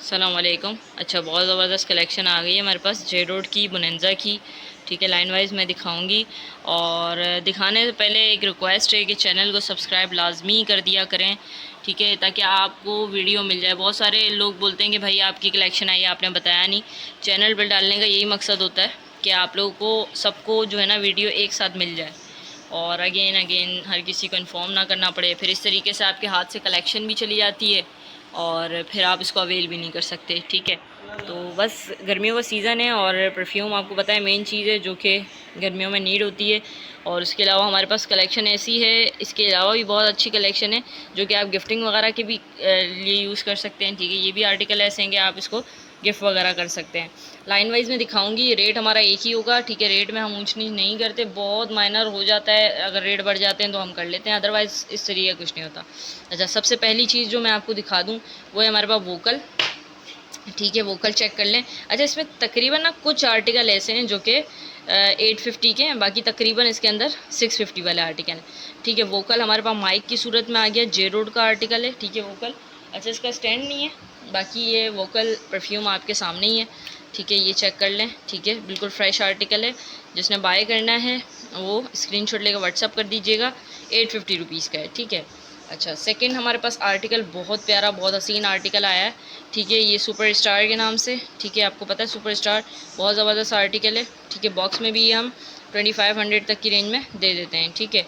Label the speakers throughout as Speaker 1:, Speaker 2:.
Speaker 1: अस्सलाम वालेकुम। अच्छा, बहुत ज़बरदस्त कलेक्शन आ गई है हमारे पास जे रोड की, बोनेंजा की। ठीक है, लाइन वाइज मैं दिखाऊंगी। और दिखाने से पहले एक रिक्वेस्ट है कि चैनल को सब्सक्राइब लाजमी कर दिया करें, ठीक है, ताकि आपको वीडियो मिल जाए। बहुत सारे लोग बोलते हैं कि भाई आपकी कलेक्शन आई, आपने बताया नहीं। चैनल पर डालने का यही मकसद होता है कि आप लोगों को सबको जो है ना वीडियो एक साथ मिल जाए, और अगेन अगेन हर किसी को इन्फॉर्म ना करना पड़े। फिर इस तरीके से आपके हाथ से कलेक्शन भी चली जाती है और फिर आप इसको अवेल भी नहीं कर सकते। ठीक है, तो बस गर्मियों का सीज़न है और परफ्यूम आपको पता है मेन चीज़ है जो कि गर्मियों में नीड होती है। और इसके अलावा हमारे पास कलेक्शन ऐसी है, इसके अलावा भी बहुत अच्छी कलेक्शन है जो कि आप गिफ्टिंग वगैरह के भी लिए यूज़ कर सकते हैं। ठीक है, ये भी आर्टिकल ऐसे हैं कि आप इसको गिफ्ट वगैरह कर सकते हैं। लाइन वाइज में दिखाऊंगी, रेट हमारा एक ही होगा। ठीक है, रेट में हम ऊंच नीच नहीं करते, बहुत माइनर हो जाता है, अगर रेट बढ़ जाते हैं तो हम कर लेते हैं, अदरवाइज़ इस तरीके कुछ नहीं होता। अच्छा, सबसे पहली चीज़ जो मैं आपको दिखा दूँ वो है हमारे पास वोकल। ठीक है, वोकल चेक कर लें। अच्छा, इसमें तकरीबन ना कुछ आर्टिकल ऐसे हैं जो कि 850 के हैं, बाकी तकरीबन इसके अंदर 650 वाले आर्टिकल हैं। ठीक है, वोकल हमारे पास माइक की सूरत में आ गया, जे रोड का आर्टिकल है। ठीक है, वोकल। अच्छा, इसका स्टैंड नहीं है, बाकी ये वोकल परफ्यूम आपके सामने ही है। ठीक है, ये चेक कर लें। ठीक है, बिल्कुल फ्रेश आर्टिकल है। जिसने बाय करना है वो स्क्रीनशॉट लेकर व्हाट्सअप कर दीजिएगा। 850 रुपीज़ का है। ठीक है। अच्छा, सेकंड हमारे पास आर्टिकल बहुत प्यारा, बहुत हसीन आर्टिकल आया है। ठीक है, ये सुपर स्टार के नाम से। ठीक है, आपको पता है सुपर स्टार बहुत ज़बरदस्त आर्टिकल है। ठीक है, बॉक्स में भी हम 2500 तक की रेंज में दे देते हैं। ठीक है,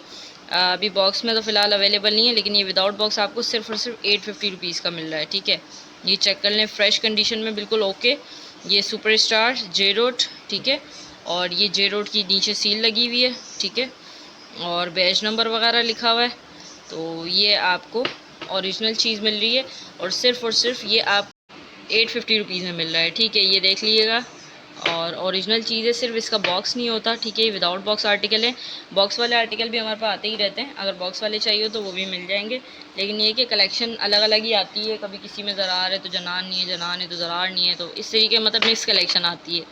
Speaker 1: अभी बॉक्स में तो फ़िलहाल अवेलेबल नहीं है, लेकिन ये विदाउट बॉक्स आपको सिर्फ और सिर्फ 850 रुपीज़ का मिल रहा है। ठीक है, ये चेक कर लें, फ्रेश कंडीशन में बिल्कुल ओके। ये सुपर स्टार जे रोड। ठीक है, और ये जे रोड की नीचे सील लगी हुई है। ठीक है, और बैच नंबर वगैरह लिखा हुआ है। तो ये आपको ओरिजिनल चीज़ मिल रही है और सिर्फ ये आप 850 रुपीज़ में मिल रहा है। ठीक है, ये देख लीजिएगा, और ओरिजिनल चीज़ है, सिर्फ इसका बॉक्स नहीं होता। ठीक है, ये विदाउट बॉक्स आर्टिकल है। बॉक्स वाले आर्टिकल भी हमारे पास आते ही रहते हैं, अगर बॉक्स वाले चाहिए हो तो वो भी मिल जाएंगे, लेकिन ये कि कलेक्शन अलग अलग ही आती है। कभी किसी में ज़रार है तो जनान नहीं है, जनान है तो ज़रार नहीं है, तो इस तरीके मतलब मिक्स कलेक्शन आती है।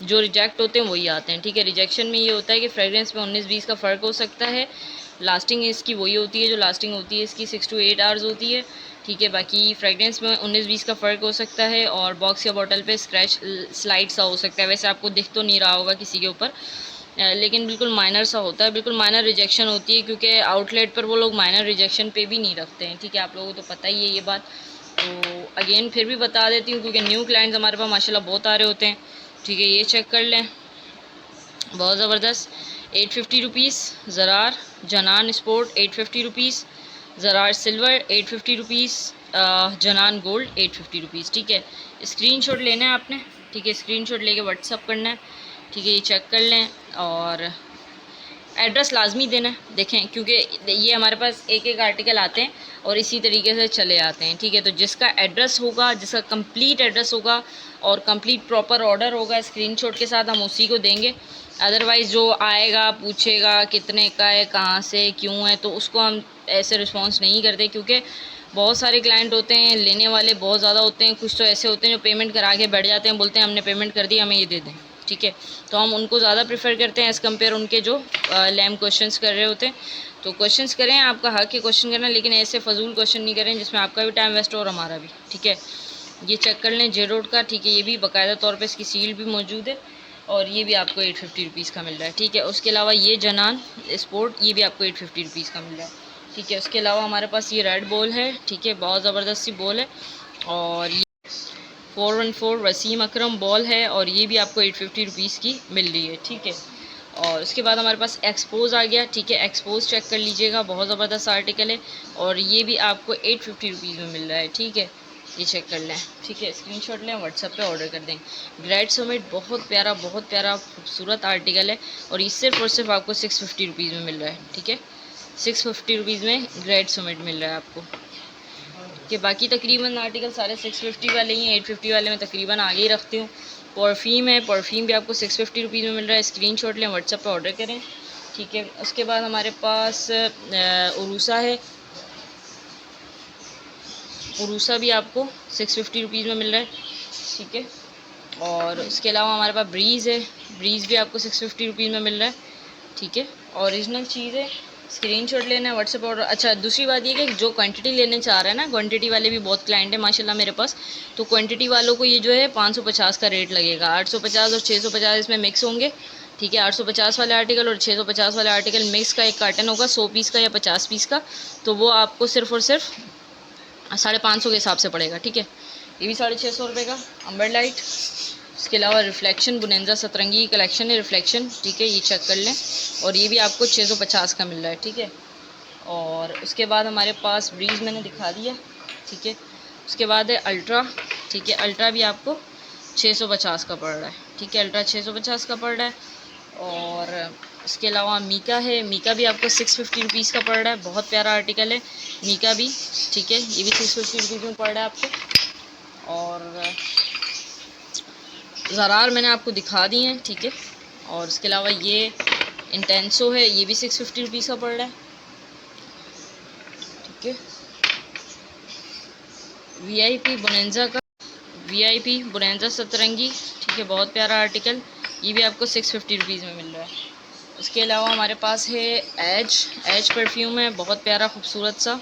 Speaker 1: जो रिजेक्ट होते हैं वही आते हैं। ठीक है, रिजेक्शन में ये होता है कि फ्रेगरेंस में 19-20 का फ़र्क हो सकता है। लास्टिंग इसकी वही होती है, जो लास्टिंग होती है इसकी 6 to 8 आवर्स होती है। ठीक है, बाकी फ्रेगरेंस में 19-20 का फ़र्क हो सकता है, और बॉक्स या बॉटल पे स्क्रैच स्लाइड सा हो सकता है। वैसे आपको दिख तो नहीं रहा होगा किसी के ऊपर, लेकिन बिल्कुल माइनर सा होता है, बिल्कुल माइनर रिजेक्शन होती है, क्योंकि आउटलेट पर वो लोग माइनर रिजेक्शन पे भी नहीं रखते हैं। ठीक है, आप लोगों को तो पता ही है ये बात। तो अगेन फिर भी बता देती हूँ, क्योंकि न्यू क्लाइंट्स हमारे पास माशाल्लाह बहुत आ रहे होते हैं। ठीक है, ये चेक कर लें, बहुत ज़बरदस्त। 850 rupees. Zarar Janan sport 850 rupees. Zarar silver 850 rupees. Janan gold 850 rupees. ठीक है, स्क्रीनशॉट लेना है आपने। ठीक है, स्क्रीनशॉट लेके व्हाट्सअप करना है। ठीक है, ये चेक कर लें, और एड्रेस लाजमी देना है, देखें, क्योंकि ये हमारे पास एक एक आर्टिकल आते हैं और इसी तरीके से चले आते हैं। ठीक है, तो जिसका एड्रेस होगा, जिसका कंप्लीट एड्रेस होगा और कंप्लीट प्रॉपर ऑर्डर होगा, स्क्रीनशॉट के साथ हम उसी को देंगे। अदरवाइज़ जो आएगा पूछेगा कितने का है, कहाँ से, क्यों है, तो उसको हम ऐसे रिस्पॉन्स नहीं करते, क्योंकि बहुत सारे क्लाइंट होते हैं, लेने वाले बहुत ज़्यादा होते हैं। कुछ तो ऐसे होते हैं जो पेमेंट करा के बैठ जाते हैं, बोलते हैं हमने पेमेंट कर दी, हमें ये दे दें। ठीक है, तो हम उनको ज़्यादा प्रेफर करते हैं एज़ कम्पेयर उनके जो लैम क्वेश्चंस कर रहे होते हैं। तो क्वेश्चंस करें, आपका हक है क्वेश्चन करना, लेकिन ऐसे फजूल क्वेश्चन नहीं करें जिसमें आपका भी टाइम वेस्ट हो और हमारा भी। ठीक है, ये चेक कर लें जे रोड का। ठीक है, ये भी बाकायदा तौर पे इसकी सील भी मौजूद है, और ये भी आपको 850 रुपीज़ का मिल रहा है। ठीक है, उसके अलावा ये जनान स्पोर्ट, ये भी आपको 850 रुपीज़ का मिल रहा है। ठीक है, उसके अलावा हमारे पास ये रेड बॉल है। ठीक है, बहुत ज़बरदस्त सी बॉल है, और 414 वसीम अकरम बॉल है, और ये भी आपको 850 रुपीज़ की मिल रही है। ठीक है, और उसके बाद हमारे पास एक्सपोज आ गया। ठीक है, एक्सपोज चेक कर लीजिएगा, बहुत ज़बरदस्त आर्टिकल है, और ये भी आपको 850 रुपीज़ में मिल रहा है। ठीक है, ये चेक कर लें। ठीक है, स्क्रीनशॉट लें, व्हाट्सएप पे ऑर्डर कर दें। ग्रेड समिट बहुत प्यारा खूबसूरत आर्टिकल है, और ये सिर्फ और सिर्फ आपको 650 रुपीज़ में मिल रहा है। ठीक है, 650 रुपीज़ में ग्रेड समिट मिल रहा है आपको। कि बाकी तकरीबन आर्टिकल सारे 650 वाले ही हैं, 850 वाले में तकरीबन आगे ही रखती हूँ। परफ्यूम है, परफ्यूम भी आपको 650 रुपीज़ में मिल रहा है। स्क्रीनशॉट लें, व्हाट्सएप पे ऑर्डर करें। ठीक है, उसके बाद हमारे पास उरूसा है। उरूसा भी आपको 650 रुपीज़ में मिल रहा है। ठीक है, और उसके अलावा हमारे पास ब्रीज़ है। ब्रीज़ भी आपको 650 रुपीज़ में मिल रहा है। ठीक है, ओरिजिनल चीज़ है, स्क्रीनशॉट लेना है, व्हाट्सएप ऑर्डर। अच्छा, दूसरी बात ये कि जो क्वांटिटी लेने चाह रहा है ना, क्वांटिटी वाले भी बहुत क्लाइंट है माशाल्लाह मेरे पास, तो क्वांटिटी वालों को ये जो है 550 का रेट लगेगा। 850 और 650 इसमें मिक्स होंगे, ठीक है। 850 वाले आर्टिकल और 650 वाले आर्टिकल मिक्स का एक कार्टन होगा 100 पीस का या 50 पीस का, तो वो आपको सिर्फ और सिर्फ 550 के हिसाब से पड़ेगा, ठीक है। ये भी 650 रुपये का अम्बर लाइट। इसके अलावा रिफ्लेक्शन बुनेंजा सतरंगी की कलेक्शन है, रिफ्लेक्शन, ठीक है, ये चेक कर लें, और ये भी आपको 650 का मिल रहा है, ठीक है। और उसके बाद हमारे पास ब्रीज मैंने दिखा दिया, ठीक है। उसके बाद है अल्ट्रा, ठीक है, अल्ट्रा भी आपको 650 का पड़ रहा है, ठीक है, अल्ट्रा 650 का पड़ रहा है। और इसके अलावा मीका है, मीका भी आपको 650 रुपीज़ का पड़ रहा है, बहुत प्यारा आर्टिकल है मीका भी, ठीक है, ये भी 650 रुपीज़ में पड़ रहा है आपको। और ज़रार मैंने आपको दिखा दिए हैं, ठीक है। और इसके अलावा ये इंटेंसो है, ये भी 650 रुपीज़ का पड़ रहा है, ठीक है। वीआईपी बोनेंजा का, वीआईपी बोनेंजा सतरंगी, ठीक है, बहुत प्यारा आर्टिकल, ये भी आपको 650 रुपीज़ में मिल रहा है। उसके अलावा हमारे पास है एज परफ्यूम है, बहुत प्यारा खूबसूरत सा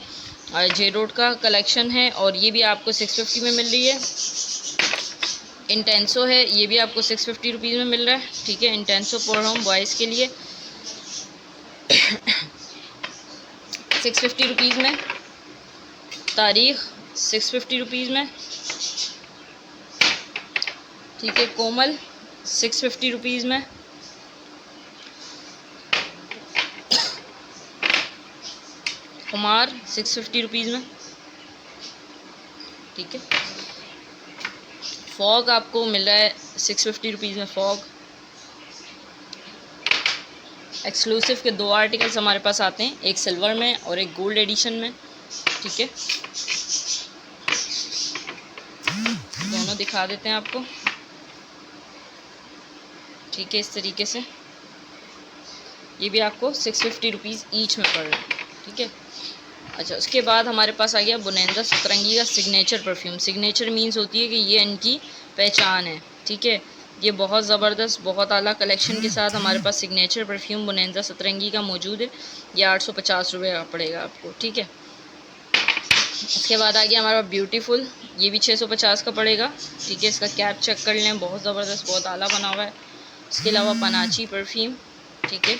Speaker 1: जे रोड का कलेक्शन है, और ये भी आपको 650 में मिल रही है। इंटेंसो है, ये भी आपको 650 रुपीज़ में मिल रहा है, ठीक है। इंटेंसो फॉर होम बॉयज़ के लिए 650 रुपीज़ में, तारीख 650 रुपीज़ में, ठीक है। कोमल 650 रुपीज़ में, कुमार 650 रुपीज़ में, ठीक है। फॉग आपको मिल रहा है 650 रुपीज़ में, फॉग एक्सक्लूसिव के 2 आर्टिकल्स हमारे पास आते हैं, एक सिल्वर में और एक गोल्ड एडिशन में, ठीक है। दोनों दिखा देते हैं आपको, ठीक है, इस तरीके से। ये भी आपको 650 रुपीज़ ईच में पड़ रहा है, ठीक है। अच्छा, उसके बाद हमारे पास आ गया बुनेंजा सतरंगी का सिग्नेचर परफ्यूम। सिग्नेचर मीन्स होती है कि ये इनकी पहचान है, ठीक है। ये बहुत ज़बरदस्त, बहुत आला कलेक्शन के साथ हमारे पास सिग्नेचर परफ्यूम बुनेंजा सतरंगी का मौजूद है। ये 850 रुपये का पड़ेगा आपको, ठीक है। उसके बाद आ गया हमारा ब्यूटीफुल, ये भी 650 का पड़ेगा, ठीक है। इसका कैप चेक कर लें, बहुत ज़बरदस्त, बहुत आला बना हुआ है। इसके अलावा पनाची परफ्यूम, ठीक है,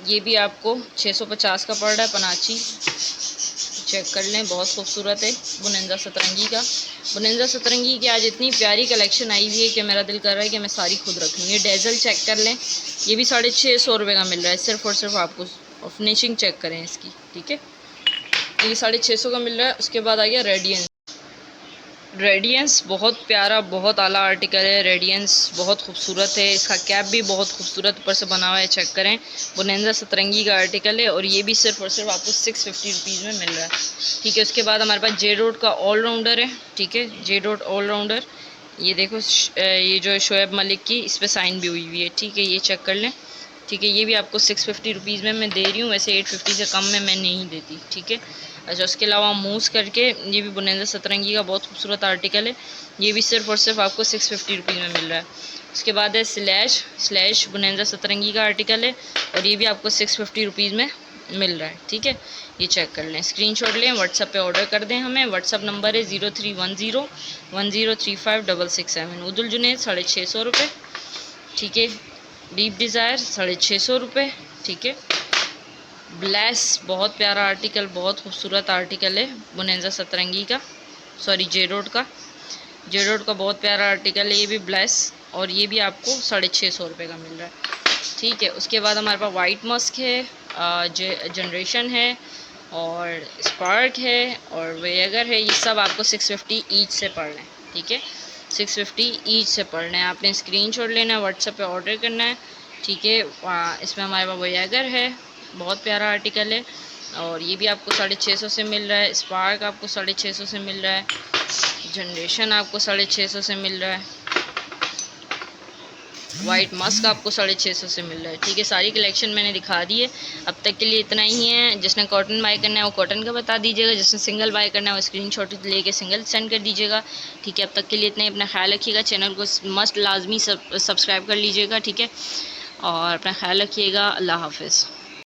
Speaker 1: ये भी आपको 650 का पड़ रहा है। पनाची चेक कर लें, बहुत खूबसूरत है बुनेंजा सतरंगी का। बुनेंजा सतरंगी की आज इतनी प्यारी कलेक्शन आई हुई है कि मेरा दिल कर रहा है कि मैं सारी खुद रख लूँ। ये डेजल चेक कर लें, ये भी 650 रुपये का मिल रहा है, सिर्फ और सिर्फ आपको। और फिनिशिंग चेक करें इसकी, ठीक है, ये 650 का मिल रहा है। उसके बाद आ गया रेडियंस। रेडियंस बहुत प्यारा, बहुत आला आर्टिकल है। रेडियंस बहुत खूबसूरत है, इसका कैप भी बहुत खूबसूरत ऊपर से बना हुआ है, चेक करें। बुनेंजा सतरंगी का आर्टिकल है, और ये भी सिर्फ और सिर्फ आपको 650 रुपीज़ में मिल रहा है, ठीक है। उसके बाद हमारे पास जे रोड का ऑलराउंडर है, ठीक है, जे रोड ऑलराउंडर। ये देखो, ये जो है शोएब मलिक की, इस पर साइन भी हुई हुई है, ठीक है, ये चेक कर लें, ठीक है। ये भी आपको 650 रुपीज़ में मैं दे रही हूँ, वैसे 850 से कम में मैं नहीं देती, ठीक है। अच्छा, उसके अलावा मूस करके, ये भी बुनेंजा सतरंगी का बहुत खूबसूरत आर्टिकल है, ये भी सिर्फ और सिर्फ आपको 650 रुपीज़ में मिल रहा है। उसके बाद है स्लैश बुनेंजा सतरंगी का आर्टिकल है, और ये भी आपको 650 रुपीज़ में मिल रहा है, ठीक है। ये चेक कर लें, स्क्रीनशॉट लें, व्हाट्सएप पे ऑर्डर कर दें हमें। व्हाट्सएप नंबर है 0310103567। उदुल जुनेद 650 रुपये, ठीक है। डीप डिज़ायर 650 रुपये, ठीक है। ब्लेस बहुत प्यारा आर्टिकल, बहुत खूबसूरत आर्टिकल है बुनेंजा सतरंगी का, सॉरी जे रोड का बहुत प्यारा आर्टिकल है, ये भी ब्लेस, और ये भी आपको 650 रुपये का मिल रहा है, ठीक है। उसके बाद हमारे पास वाइट मस्क है, जनरेशन है, और स्पार्क है, और वेगर है। ये सब आपको 650 ईच से पड़ रहे हैं, ठीक है, 650 ईच से पड़ रहे हैं। आपने स्क्रीनशॉट लेना है, व्हाट्सएप पे ऑर्डर करना है, ठीक है। इसमें हमारे पास वेगर है, बहुत प्यारा आर्टिकल है, और ये भी आपको 650 से मिल रहा है। स्पार्क आपको 650 से मिल रहा है, जनरेशन आपको 650 से मिल रहा है, वाइट मस्क आपको 650 से मिल रहा है, ठीक है। सारी कलेक्शन मैंने दिखा दी है। अब तक के लिए इतना ही है। जिसने कॉटन बाय करना है वो कॉटन का बता दीजिएगा, जिसने सिंगल बाय करना है वो स्क्रीनशॉट लेके सिंगल सेंड कर दीजिएगा, ठीक है। अब तक के लिए इतना ही, अपना ख्याल रखिएगा। चैनल को मस्ट लाजमी सब्सक्राइब कर लीजिएगा, ठीक है। और अपना ख्याल रखिएगा। अल्लाह हाफ़िज़।